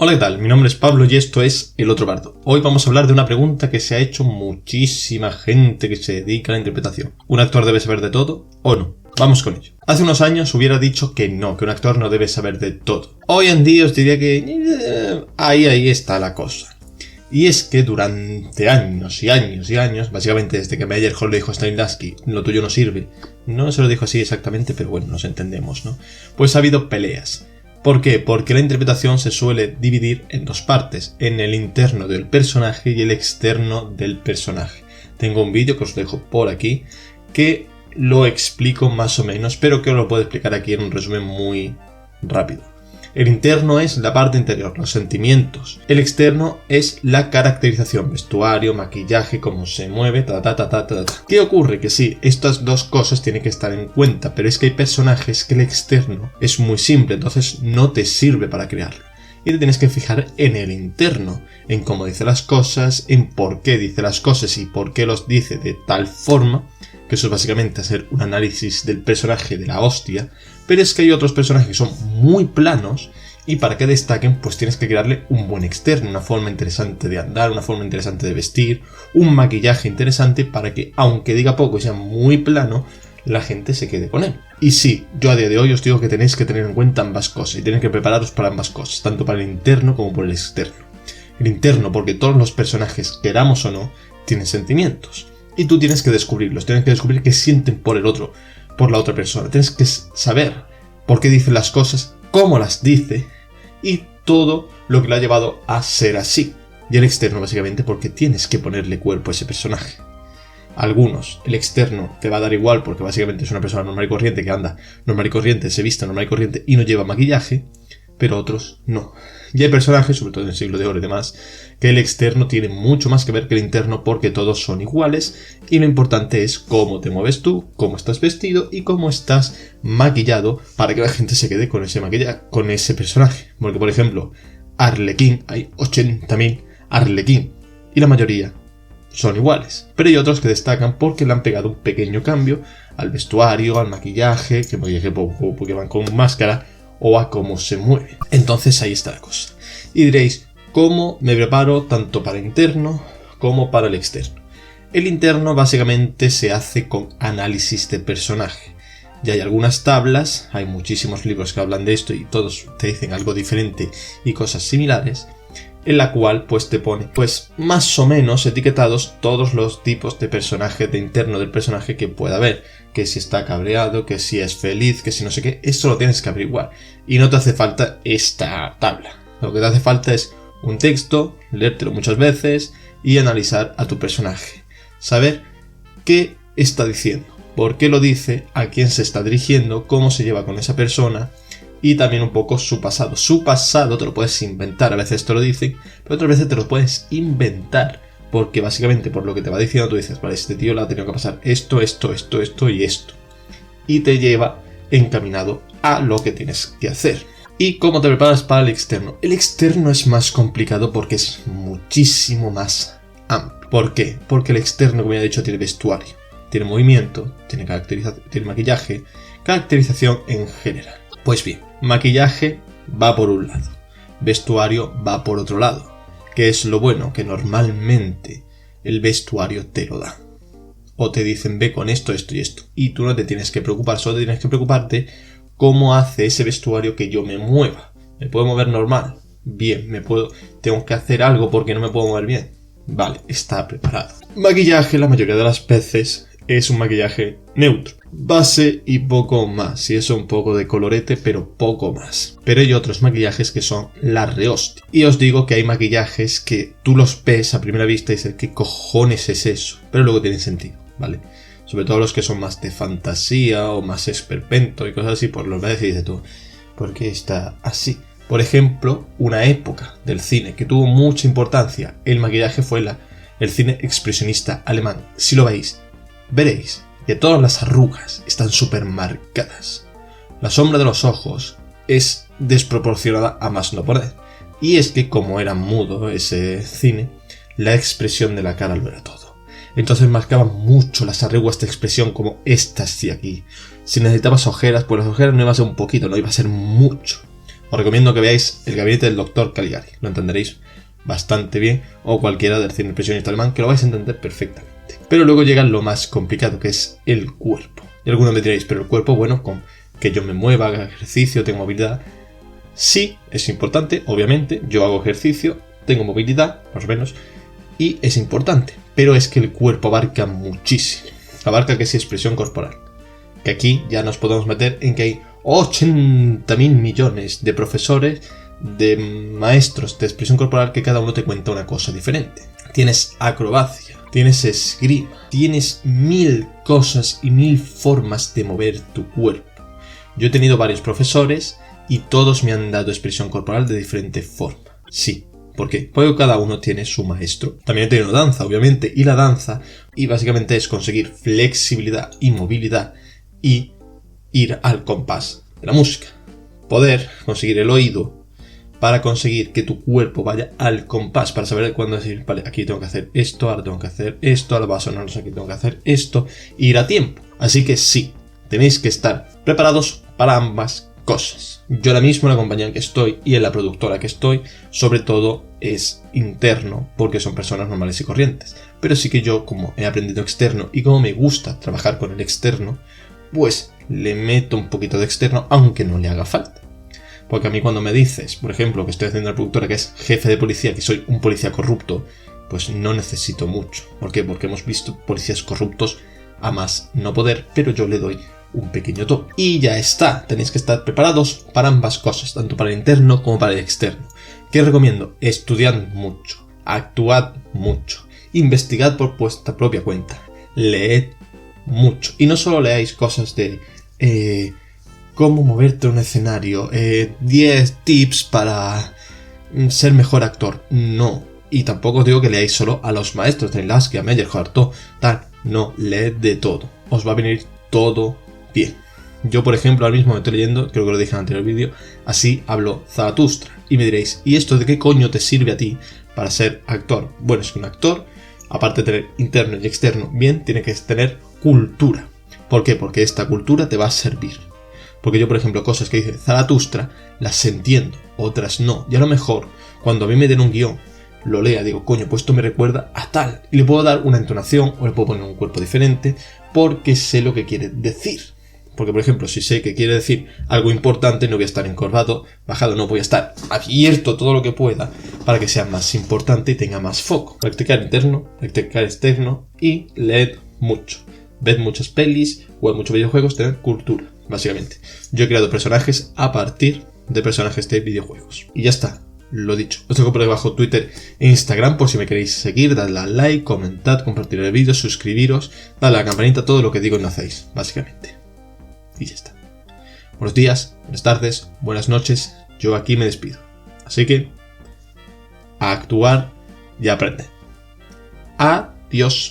Hola, ¿qué tal? Mi nombre es Pablo y esto es El Otro Bardo. Hoy vamos a hablar de una pregunta que se ha hecho muchísima gente que se dedica a la interpretación. ¿Un actor debe saber de todo o no? Vamos con ello. Hace unos años hubiera dicho que no, que un actor no debe saber de todo. Hoy en día os diría que ahí está la cosa. Y es que durante años y años, básicamente desde que Meyerhold le dijo a Stanislavski, lo tuyo no sirve, no se lo dijo así exactamente, pero bueno, nos entendemos, ¿no? Pues ha habido peleas. ¿Por qué? Porque la interpretación se suele dividir en dos partes, en el interno del personaje y el externo del personaje. Tengo un vídeo que os dejo por aquí que lo explico más o menos, pero que os lo puedo explicar aquí en un resumen muy rápido. El interno es la parte interior, los sentimientos. El externo es la caracterización, vestuario, maquillaje, cómo se mueve, ¿Qué ocurre? Que sí, estas dos cosas tienen que estar en cuenta, pero es que hay personajes que el externo es muy simple, entonces no te sirve para crearlo. Y te tienes que fijar en el interno, en cómo dice las cosas, en por qué dice las cosas y por qué los dice de tal forma, que eso es básicamente hacer un análisis del personaje de la hostia, pero es que hay otros personajes que son muy planos y para que destaquen pues tienes que crearle un buen externo, una forma interesante de andar, una forma interesante de vestir, un maquillaje interesante para que aunque diga poco y sea muy plano, la gente se quede con él. Y sí, yo a día de hoy os digo que tenéis que tener en cuenta ambas cosas y tenéis que prepararos para ambas cosas, tanto para el interno como por el externo. El interno porque todos los personajes, queramos o no, tienen sentimientos. Y tú tienes que descubrirlos, tienes que descubrir qué sienten por el otro, por la otra persona. Tienes que saber por qué dice las cosas, cómo las dice y todo lo que le ha llevado a ser así. Y el externo básicamente porque tienes que ponerle cuerpo a ese personaje. Algunos, el externo te va a dar igual porque básicamente es una persona normal y corriente que anda normal y corriente, se viste normal y corriente y no lleva maquillaje, pero otros no. Y hay personajes, sobre todo en el siglo de oro y demás, que el externo tiene mucho más que ver que el interno porque todos son iguales y lo importante es cómo te mueves tú, cómo estás vestido y cómo estás maquillado para que la gente se quede con ese maquillaje, con ese personaje. Porque por ejemplo, Arlequín, hay 80.000 Arlequín y la mayoría son iguales, pero hay otros que destacan porque le han pegado un pequeño cambio al vestuario, al maquillaje, que porque van con máscara o a cómo se mueve. Entonces ahí está la cosa. Y diréis, ¿cómo me preparo tanto para el interno como para el externo? El interno básicamente se hace con análisis de personaje. Ya hay algunas tablas, hay muchísimos libros que hablan de esto y todos te dicen algo diferente y cosas similares, en la cual pues te pone pues más o menos etiquetados todos los tipos de personaje, de interno del personaje que pueda haber, que si está cabreado, que si es feliz, que si no sé qué, esto lo tienes que averiguar y no te hace falta esta tabla, lo que te hace falta es un texto, leértelo muchas veces y analizar a tu personaje, saber qué está diciendo, por qué lo dice, a quién se está dirigiendo, cómo se lleva con esa persona y también un poco su pasado. Su pasado te lo puedes inventar, a veces te lo dicen, pero otras veces te lo puedes inventar, porque básicamente por lo que te va diciendo tú dices, vale, este tío le ha tenido que pasar esto y esto. Y te lleva encaminado a lo que tienes que hacer. ¿Y cómo te preparas para el externo? El externo es más complicado porque es muchísimo más amplio. ¿Por qué? Porque el externo, como ya he dicho, tiene vestuario, tiene movimiento, tiene maquillaje, caracterización en general. Pues bien, maquillaje va por un lado, vestuario va por otro lado. ¿Qué es lo bueno? Que normalmente el vestuario te lo da. O te dicen, ve con esto, esto y esto. Y tú no te tienes que preocupar, solo tienes que preocuparte cómo hace ese vestuario que yo me mueva. ¿Me puedo mover normal? Bien, tengo que hacer algo porque no me puedo mover bien. Vale, está preparado. Maquillaje, la mayoría de las veces es un maquillaje neutro. Base y poco más, y eso un poco de colorete, pero poco más. Pero hay otros maquillajes que son la rehostia. Y os digo que hay maquillajes que tú los ves a primera vista y dices, ¿qué cojones es eso? Pero luego tienen sentido, ¿vale? Sobre todo los que son más de fantasía o más esperpento y cosas así, pues los ves y dices tú, ¿por qué está así? Por ejemplo, una época del cine que tuvo mucha importancia, el maquillaje fue el cine expresionista alemán. Si lo veis, veréis que todas las arrugas están súper marcadas. La sombra de los ojos es desproporcionada a más no poder. Y es que como era mudo ese cine, la expresión de la cara lo era todo. Entonces marcaban mucho las arrugas de expresión como estas de aquí. Si necesitabas ojeras, pues las ojeras no iba a ser un poquito, no iba a ser mucho. Os recomiendo que veáis El gabinete del Dr. Caligari, lo entenderéis bastante bien, o cualquiera del cine impresionista alemán, que lo vais a entender perfectamente. Pero luego llega lo más complicado, que es el cuerpo. Y algunos me diréis, pero el cuerpo, bueno, con que yo me mueva, haga ejercicio, tengo movilidad. Sí, es importante, obviamente, yo hago ejercicio, tengo movilidad, más o menos, y es importante, pero es que el cuerpo abarca muchísimo. Abarca que es expresión corporal. Que aquí ya nos podemos meter en que hay 80.000 millones de profesores, de maestros de expresión corporal, que cada uno te cuenta una cosa diferente. Tienes acrobacia, tienes esgrima, tienes 1000 cosas y 1000 formas de mover tu cuerpo. Yo he tenido varios profesores y todos me han dado expresión corporal de diferente forma. Sí. ¿Por qué? Porque cada uno tiene su maestro. También he tenido danza, obviamente, y la danza, y básicamente es conseguir flexibilidad y movilidad y ir al compás de la música. Poder conseguir el oído para conseguir que tu cuerpo vaya al compás, para saber cuándo decir, vale, aquí tengo que hacer esto, ahora tengo que hacer esto, ahora va a sonar, no sé, aquí tengo que hacer esto, e ir a tiempo. Así que sí, tenéis que estar preparados para ambas cosas. Yo ahora mismo en la compañía en que estoy y en la productora que estoy, sobre todo es interno, porque son personas normales y corrientes. Pero sí que yo, como he aprendido externo y como me gusta trabajar con el externo, pues le meto un poquito de externo, aunque no le haga falta. Porque a mí cuando me dices, por ejemplo, que estoy haciendo la productora, que es jefe de policía, que soy un policía corrupto, pues no necesito mucho. ¿Por qué? Porque hemos visto policías corruptos a más no poder, pero yo le doy un pequeño toque. Y ya está, tenéis que estar preparados para ambas cosas, tanto para el interno como para el externo. ¿Qué os recomiendo? Estudiad mucho, actuad mucho, investigad por vuestra propia cuenta, leed mucho. Y no solo leáis cosas de cómo moverte en un escenario, 10 tips para ser mejor actor. No. Y tampoco os digo que leáis solo a los maestros de Lasky, a Meyerhold, tal. No, leed de todo. Os va a venir todo bien. Yo, por ejemplo, ahora mismo me estoy leyendo, creo que lo dije en el anterior vídeo, Así habló Zaratustra. Y me diréis, ¿y esto de qué coño te sirve a ti para ser actor? Bueno, es que un actor, aparte de tener interno y externo bien, tiene que tener cultura. ¿Por qué? Porque esta cultura te va a servir. Porque yo, por ejemplo, cosas que dice Zaratustra, las entiendo, otras no. Y a lo mejor, cuando a mí me den un guión, lo lea, digo, coño, pues esto me recuerda a tal. Y le puedo dar una entonación o le puedo poner un cuerpo diferente porque sé lo que quiere decir. Porque, por ejemplo, si sé que quiere decir algo importante, no voy a estar encorvado, bajado, no, voy a estar abierto todo lo que pueda para que sea más importante y tenga más foco. Practicar interno, practicar externo y leed mucho. Ved muchas pelis, jugad muchos videojuegos, tened cultura, básicamente. Yo he creado personajes a partir de personajes de videojuegos. Y ya está. Lo dicho, os dejo por debajo Twitter e Instagram por si me queréis seguir, dadle al like, comentad, compartir el vídeo, suscribiros, dadle a la campanita, todo lo que digo no hacéis, básicamente. Y ya está. Buenos días, buenas tardes, buenas noches, yo aquí me despido. Así que, a actuar y a aprender. Adiós.